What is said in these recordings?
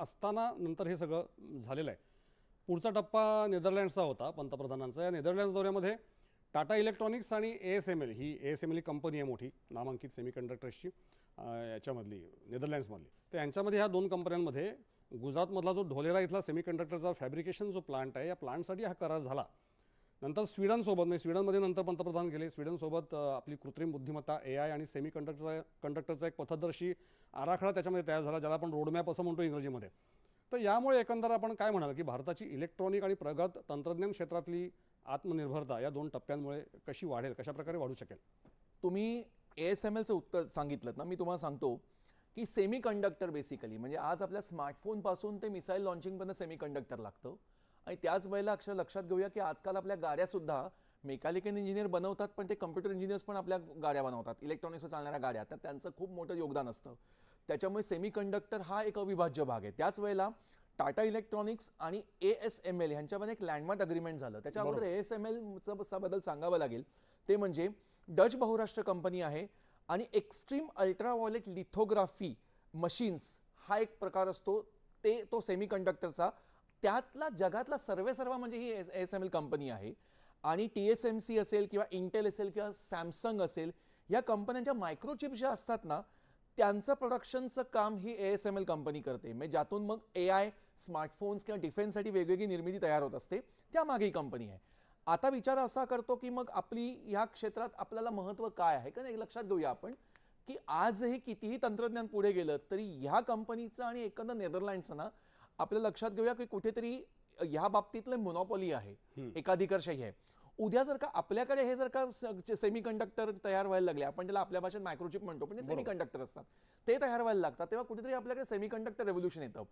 असताना नंतर हे सगळं झालेलं आहे. पुढचा टप्पा नेदरलँड्सचा होता पंतप्रधानांचा. या नेदरलँड्स दौऱ्यामध्ये टाटा इलेक्ट्रॉनिक्स आणि ASML ही ASML कंपनी आहे मोठी नामांकित सेमीकंडक्टर्सची याच्यामधली नेदरलँड्समधली. तर यांच्यामध्ये ह्या दोन कंपन्यांमध्ये गुजरातमधला जो ढोलेरा इथला सेमीकंडक्टरचा फॅब्रिकेशन जो प्लांट आहे या प्लांटसाठी हा करार झाला. नंतर स्वीडनसोबत म्हणजे स्वीडनमध्ये नंतर पंतप्रधान गेले. स्वीडनसोबत आपली कृत्रिम बुद्धिमत्ता AI आणि कंडक्टरचा एक पथदर्शी आराखडा त्याच्यामध्ये तयार झाला, ज्याला आपण रोडमॅप असं म्हणतो इंग्रजीमध्ये. तर यामुळे एकंदर आपण काय म्हणाल की भारताची इलेक्ट्रॉनिक आणि प्रगत तंत्रज्ञान क्षेत्रातली आत्मनिर्भरता या दोन टप्प्यांमुळे कशी वाढेल, कशा प्रकारे वाढू शकेल? तुम्ही ASMLचं उत्तर सांगितलं ना, मी तुम्हाला सांगतो की सेमी कंडक्टर बेसिकली म्हणजे आज आपल्या स्मार्टफोनपासून ते मिसाईल लॉन्चिंगपर्यंत सेमी कंडक्टर लागतं. आणि त्याच वेळेला अक्षर लक्षात घेऊया की आजकाल आपल्या गाड्यासुद्धा मेकॅनिकल इंजिनियर बनवतात, पण ते कम्प्युटर इंजिनियर्स पण आपल्या गाड्या बनवतात, इलेक्ट्रॉनिक्सवर चालणाऱ्या गाड्या. तर त्यांचं खूप मोठं योगदान असतं. त्याच्यामुळे सेमी कंडक्टर हा एक अविभाज्य भाग आहे. त्याच वेळेला टाटा इलेक्ट्रॉनिक्स आणि ASML ह्यांच्यामध्ये एक लँडमार्क अग्रीमेंट झालं. त्याच्या अगोदर ASMLचा बद्दल सांगावं लागेल. ते म्हणजे डच बहुराष्ट्र कंपनी आहे आणि एक्स्ट्रीम अल्ट्राव्हायोलेट लिथोग्राफी मशीन्स हा एक प्रकार असतो, तो सेमी कंडक्टरचा. त्यातला जगातला सर्वेसर्वा म्हणजे ही ASML कंपनी आहे. आणि TSMC असेल किंवा इंटेल असेल किंवा सॅमसंग असेल, या कंपन्यांच्या मायक्रोचिप्स ज्या असतात ना, त्यांचं प्रोडक्शनचं काम ही ASML कंपनी करते. म्हणजे ज्यातून मग AI, स्मार्टफोन्स किंवा डिफेन्ससाठी वेगवेगळी निर्मिती तयार होत असते. त्यामागे ही कंपनी आहे. आता विचार असा करतो की मग आपली ह्या क्षेत्रात आपल्याला महत्त्व काय आहे? कारण एक लक्षात घेऊया आपण की आजही कितीही तंत्रज्ञान पुढे गेलं तरी ह्या कंपनीचं आणि एकंदर नेदरलँड्सचं ना, आपल्या लक्षात घेऊया की कुठेतरी ह्या बाबतीतलं मोनोपॉली आहे, एकाधिकारशाही आहे. उद्या जर का आपल्याकडे हे जर का सेमी कंडक्टर तयार व्हायला लागले, आपण त्याला आपल्या भाषेत मायक्रोचिप म्हणतो, पण ते सेमी कंडक्टर असतात, ते तयार व्हायला लागतात, तेव्हा कुठेतरी आपल्याकडे सेमी कंडक्टर रेव्होल्यूशन येतं.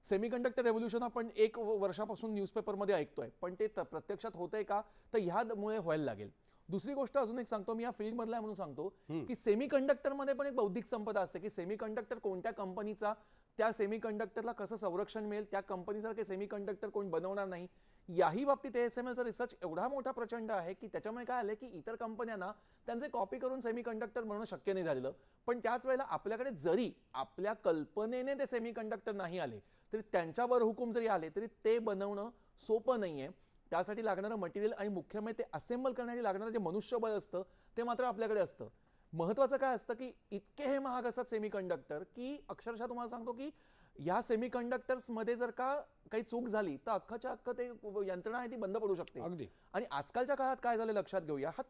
सेमी कंडक्टर रेव्होल्यूशन आपण 1 वर्षापासून न्यूजपेपरमध्ये ऐकतोय, पण ते प्रत्यक्षात होतंय का, तर ह्यामुळे व्हायला लागेल. दुसरी गोष्ट अजून एक सांगतो, मी या फील्डमधला म्हणून सांगतो की सेमी कंडक्टरमध्ये पण एक बौद्धिक संपदा असते की सेमी कंडक्टर कोणत्या कंपनीचा, त्या सेमी कंडक्टरला कसं संरक्षण मिळेल, त्या कंपनीसारखे सेमी कंडक्टर कोण बनवणार नाही. याही बाबतीत ASMLचा रिसर्च एवढा मोठा प्रचंड आहे की त्याच्यामुळे काय आलं की इतर कंपन्यांना त्यांचे कॉपी करून सेमी कंडक्टर बनवणं शक्य नाही झालेलं. पण त्याच वेळेला आपल्याकडे जरी आपल्या कल्पनेने ते सेमी कंडक्टर नाही आले, तरी त्यांच्यावर हुकूम जरी आले तरी ते बनवणं सोपं नाही आहे. त्यासाठी लागणारं मटेरियल आणि मुख्य म्हणजे ते असेंबल करण्यासाठी लागणारं जे मनुष्यबळ असतं ते मात्र आपल्याकडे असतं. महत्त्वाचं काय असतं की इतके हे महाग असतात सेमी कंडक्टर की अक्षरशः तुम्हाला सांगतो की या सेमी कंडक्टर्समध्ये जर का काही चूक झाली तर अख्खाच्या अख्खं ते यंत्रणा आहे ती बंद पडू शकते. अगदी. आणि आजकालच्या काळात काय झालं लक्षात घेऊया, हा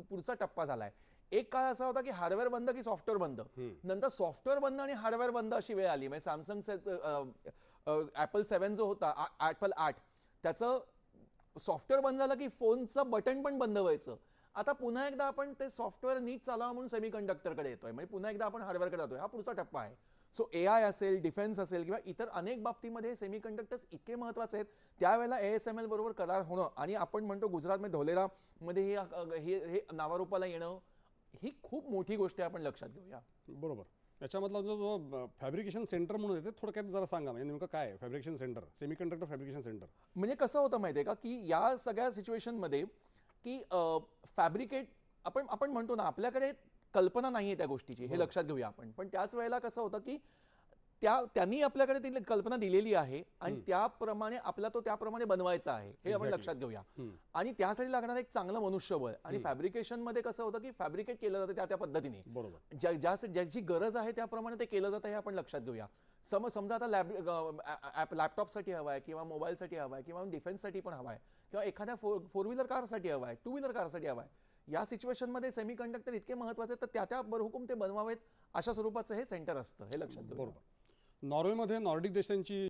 पुढचा टप्पा झालाय. एक काळ असा होता की हार्डवेअर बंद की सॉफ्टवेअर बंद, नंतर सॉफ्टवेअर बंद आणि हार्डवेअर बंद अशी वेळ आली. म्हणजे सॅमसंग Apple 7 जो होता, Apple 8, त्याचं सॉफ्टवेअर बंद झालं की फोनचं बटन पण बंद व्हायचं. आता पुन्हा एकदा आपण ते सॉफ्टवेअर नीट चालावं म्हणून सेमी कंडक्टरकडे येतोय, म्हणजे पुन्हा एकदा आपण हार्डवेअरकडे जातोय. हा पुढचा टप्पा आहे. सो AI असेल, डिफेन्स असेल किंवा इतर अनेक बाबतीमध्ये सेमी कंडक्टर्स इतके महत्त्वाचे आहेत. त्यावेळेला ASML बरोबर करार होणं आणि आपण म्हणतो गुजरातमध्ये ढोलेरामध्ये हे नावारूपाला येणं ही खूप मोठी गोष्ट आहे, आपण लक्षात घेऊया. बरोबर. याच्यामधला जो फॅब्रिकेशन सेंटर म्हणून येते थोडक्यात जरा सांगा, म्हणजे नेमकं काय fabrication centre, semiconductor fabrication centre? म्हणजे कसं होतं माहिती आहे का की या सगळ्या सिच्युएशनमध्ये की फॅब्रिकेट आपण म्हणतो ना, आपल्याकडे कल्पना नाही आहे त्या गोष्टीची, हे लक्षात घेऊया आपण. पण त्याच वेळेला कसं होतं की त्यांनी आपल्याकडे ती कल्पना दिलेली आहे आणि त्याप्रमाणे आपला तो त्याप्रमाणे बनवायचा आहे, हे आपण लक्षात घेऊया. आणि त्यासाठी लागणार एक चांगलं मनुष्यबळ. आणि फॅब्रिकेशन मध्ये कसं होतं की फॅब्रिकेट केलं जातं त्या पद्धतीने, ज्याची गरज आहे त्याप्रमाणे ते केलं जातं, हे आपण लक्षात घेऊया. समजा आता लॅपटॉपसाठी हवा आहे किंवा मोबाईलसाठी हवा आहे किंवा डिफेन्ससाठी पण हवा आहे किंवा एखाद्या फोर व्हीलर कारसाठी हवा आहे, 2 व्हीलर कारसाठी हवा आहे. या सिच्युएशनमध्ये सेमी कंडक्टर इतके महत्त्वाचे तर त्या बरहुकूम ते बनवावेत अशा स्वरूपाचं हे सेंटर असतं, हे लक्षात घेऊया. बरोबर. नॉर्वेमध्ये नॉर्डिक देशांची